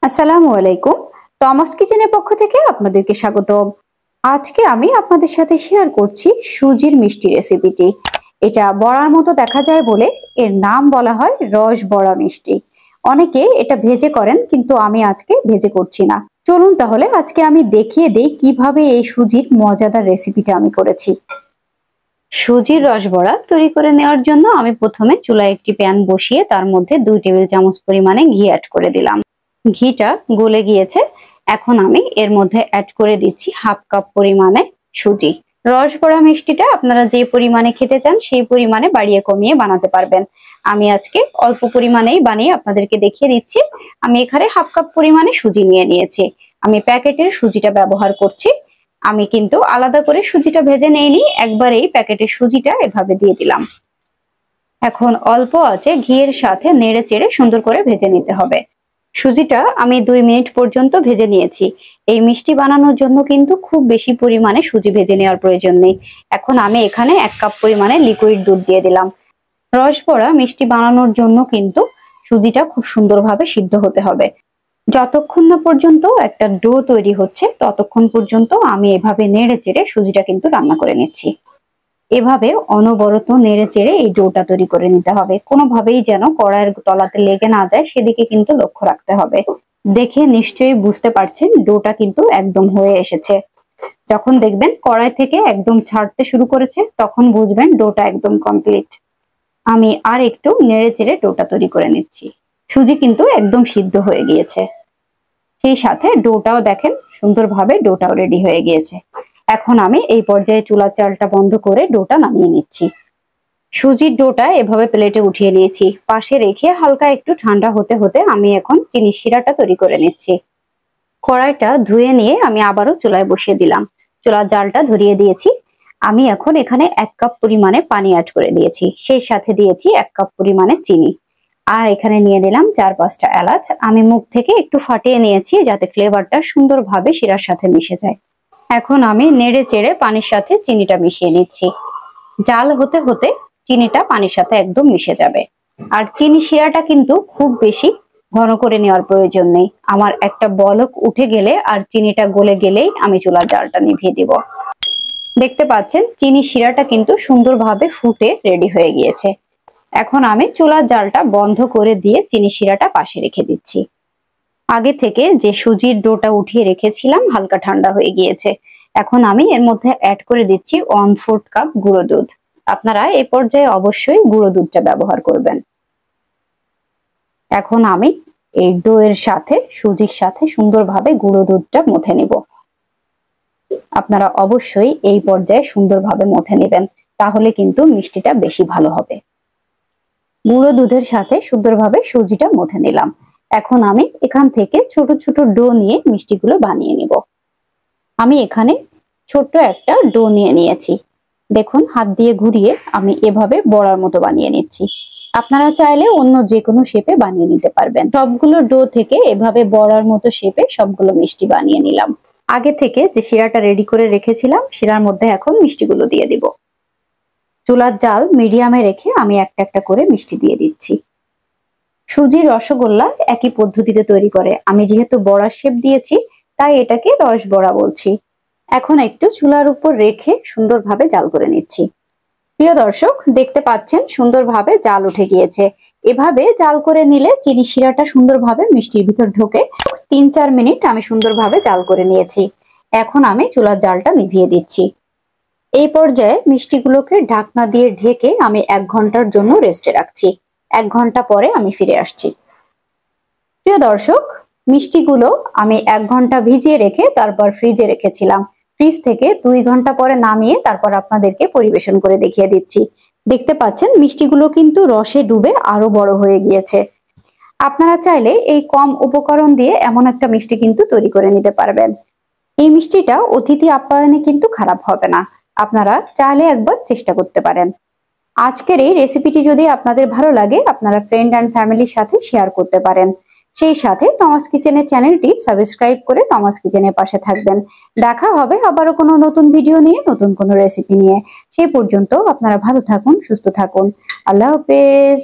আসসালামু আলাইকুম। তমাস কিচেনের পক্ষ থেকে আপনাদেরকে স্বাগত। আজকে আমি আপনাদের সাথে শেয়ার করছি সুজির মিষ্টি রেসিপিটি। এটা বড়ার মতো দেখা যায় বলে এর নাম বলা হয় রস বড়া মিষ্টি। অনেকে এটা ভেজে করেন, কিন্তু আমি আজকে ভেজে করছি না। চলুন তাহলে আজকে আমি দেখিয়ে দেই কিভাবে এই সুজির মজাদার রেসিপিটা আমি করেছি। সুজির রসবড়া তৈরি করে নেওয়ার জন্য আমি প্রথমে চুলায় একটি প্যান বসিয়ে তার মধ্যে 2 টেবিল চামচ পরিমাণে ঘি অ্যাড করে দিলাম। ঘিটা গলে গিয়েছে, এখন আমি এর মধ্যে অ্যাড করে দিচ্ছি হাফ কাপ পরিমাণে সুজি। রসবড়া মিষ্টিটা আপনারা যে পরিমাণে খেতে চান সেই পরিমাণে বাড়িয়ে কমিয়ে বানাতে পারবেন। আমি আজকে অল্প পরিমাণেই বানিয়ে আপনাদেরকে দেখিয়ে দিচ্ছি। আমি এখানে হাফ কাপ পরিমাণে সুজি নিয়ে নিয়েছি। আমি প্যাকেটের সুজিটা ব্যবহার করছি। আমি কিন্তু আলাদা করে সুজিটা ভেজে নেইনি, একবারেই প্যাকেটের সুজিটা এভাবে দিয়ে দিলাম। এখন অল্প আঁচে ঘিয়ের সাথে নেড়ে চেড়ে সুন্দর করে ভেজে নিতে হবে। সুজিটা আমি 2 মিনিট পর্যন্ত ভেজে নিয়েছি। এই মিষ্টি বানানোর জন্য কিন্তু খুব বেশি পরিমাণে সুজি ভেজে নেওয়ার প্রয়োজন নেই। এখন আমি এখানে 1 কাপ পরিমাণে লিকুইড দুধ দিয়ে দিলাম। রসবড়া মিষ্টি বানানোর জন্য কিন্তু সুজিটা খুব সুন্দরভাবে সিদ্ধ হতে হবে। যতক্ষণ না পর্যন্ত একটা ডো তৈরি হচ্ছে ততক্ষণ পর্যন্ত আমি এভাবে নেড়ে চেড়ে সুজিটা কিন্তু রান্না করে নিচ্ছি। এভাবে অনবরত নেড়ে চেড়ে এই ডোটা তৈরি করে নিতে হবে। কোনোভাবেই যেন কড়াইয়ের তলাতে লেগে না যায় সেদিকে কিন্তু লক্ষ্য রাখতে হবে। দেখে নিশ্চয়ই বুঝতে পারছেন ডোটা কিন্তু একদম হয়ে এসেছে। যখন দেখবেন কড়াই থেকে একদম ছাড়তে শুরু করেছে তখন বুঝবেন ডোটা একদম কমপ্লিট। আমি আর একটু নেড়ে চেড়ে ডোটা তৈরি করে নিচ্ছি। সুজি কিন্তু একদম সিদ্ধ হয়ে গিয়েছে, সেই সাথে ডোটাও দেখেন সুন্দরভাবে ডোটাও রেডি হয়ে গিয়েছে। এখন আমি এই পর্যায়ে চুলার জালটা বন্ধ করে ডোটা নামিয়ে নিচ্ছি। সুজির ডোটা এভাবে প্লেটে উঠিয়ে নিয়েছি। পাশে রেখে হালকা একটু ঠান্ডা হতে হতে আমি এখন চিনি শিরাটা তৈরি করে নিচ্ছি। কড়াইটা ধুয়ে নিয়ে আমি আবারও চুলায় বসিয়ে দিলাম। চুলার জালটা ধরিয়ে দিয়েছি। আমি এখন এখানে 1 কাপ পরিমাণে পানি অ্যাড করে দিয়েছি, সেই সাথে দিয়েছি 1 কাপ পরিমাণে চিনি। আর এখানে নিয়ে নিলাম 4-5টা এলাচ। আমি মুখ থেকে একটু ফাটিয়ে নিয়েছি যাতে ফ্লেভারটা সুন্দরভাবে শিরার সাথে মিশে যায়। এখন আমি নেড়ে চেড়ে পানির সাথে চিনিটা মিশিয়ে নিচ্ছি। জাল হতে হতে চিনিটা পানির সাথে একদম মিশে যাবে। আর চিনি শিরাটা কিন্তু খুব বেশি ঘন করে নেওয়ার প্রয়োজন নেই। আমার একটা বলক উঠে গেলে আর চিনিটা গলে গেলেই আমি চুলার জালটা নিভিয়ে দিব। দেখতে পাচ্ছেন চিনি শিরাটা কিন্তু সুন্দরভাবে ফুটে রেডি হয়ে গিয়েছে। এখন আমি চুলার জালটা বন্ধ করে দিয়ে চিনি শিরাটা পাশে রেখে দিচ্ছি। আগে থেকে যে সুজির ডোটা উঠিয়ে রেখেছিলাম হালকা ঠান্ডা হয়ে গিয়েছে। এখন আমি এর মধ্যে অ্যাড করে দিচ্ছি 1/4 কাপ গুঁড়ো দুধ। আপনারা এই পর্যায়ে অবশ্যই গুঁড়ো দুধটা ব্যবহার করবেন। এখন আমি এই ডো এর সাথে সুজির সাথে সুন্দরভাবে গুঁড়ো দুধটা মথে নিব। আপনারা অবশ্যই এই পর্যায়ে সুন্দরভাবে মথে নেবেন, তাহলে কিন্তু মিষ্টিটা বেশি ভালো হবে। গুঁড়ো দুধের সাথে সুন্দরভাবে সুজিটা মথে নিলাম। এখন আমি এখান থেকে ছোট ছোট ডো নিয়ে মিষ্টিগুলো বানিয়ে নিব। আমি এখানে ছোট্ট একটা ডো নিয়ে নিয়েছি। দেখুন হাত দিয়ে ঘুরিয়ে আমি এভাবে বড়ার মতো বানিয়ে নিচ্ছি। আপনারা চাইলে অন্য যে কোনো শেপে বানিয়ে নিতে পারবেন। সবগুলো ডো থেকে এভাবে বড়ার মতো শেপে সবগুলো মিষ্টি বানিয়ে নিলাম। আগে থেকে যে শিরাটা রেডি করে রেখেছিলাম শিরার মধ্যে এখন মিষ্টিগুলো দিয়ে দিব। চুলার জাল মিডিয়ামে রেখে আমি একটা একটা করে মিষ্টি দিয়ে দিচ্ছি। সুজির রসগোল্লা একই পদ্ধতিতে তৈরি করে। আমি যেহেতু বড়ার শেপ দিয়েছি তাই এটাকে রস বড়া বলছি। এখন একটু চুলার উপর রেখে সুন্দরভাবে জাল করে নিচ্ছি। প্রিয় দর্শক, দেখতে পাচ্ছেন সুন্দরভাবে জাল উঠে গিয়েছে। এভাবে জাল করে নিলে চিনি শিরাটা সুন্দরভাবে মিষ্টির ভিতর ঢোকে। 3-4 মিনিট আমি সুন্দরভাবে জাল করে নিয়েছি। এখন আমি চুলার জালটা নিভিয়ে দিচ্ছি। এই পর্যায়ে মিষ্টিগুলোকে ঢাকনা দিয়ে ঢেকে আমি 1 ঘন্টার জন্য রেস্টে রাখছি। 1 ঘন্টা পরে আমি ফিরে আসছি। প্রিয় দর্শক, মিষ্টিগুলো আমি 1 ঘন্টা ভিজিয়ে রেখে তারপর ফ্রিজে রেখেছিলাম। ফ্রিজ থেকে 2 ঘন্টা পরে নামিয়ে তারপর আপনাদেরকে পরিবেশন করে দেখিয়ে দিচ্ছি। দেখতে পাচ্ছেন মিষ্টিগুলো কিন্তু রসে ডুবে আরো বড় হয়ে গিয়েছে। আপনারা চাইলে এই কম উপকরণ দিয়ে এমন একটা মিষ্টি কিন্তু তৈরি করে নিতে পারবেন। এই মিষ্টিটা অতিথি আপ্যায়নে কিন্তু খারাপ হবে না। আপনারা চাইলে একবার চেষ্টা করতে পারেন। আজকের এই রেসিপিটি যদি আপনাদের ভালো লাগে আপনারা ফ্রেন্ড এন্ড ফ্যামিলির সাথে শেয়ার করতে পারেন। সেই সাথে তমাস কিচেনের চ্যানেলটি সাবস্ক্রাইব করে তমাস কিচেনের পাশে থাকবেন। দেখা হবে আবারও কোনো নতুন ভিডিও নিয়ে, নতুন কোনো রেসিপি নিয়ে। সেই পর্যন্ত আপনারা ভালো থাকুন, সুস্থ থাকুন। আল্লাহ হাফেজ।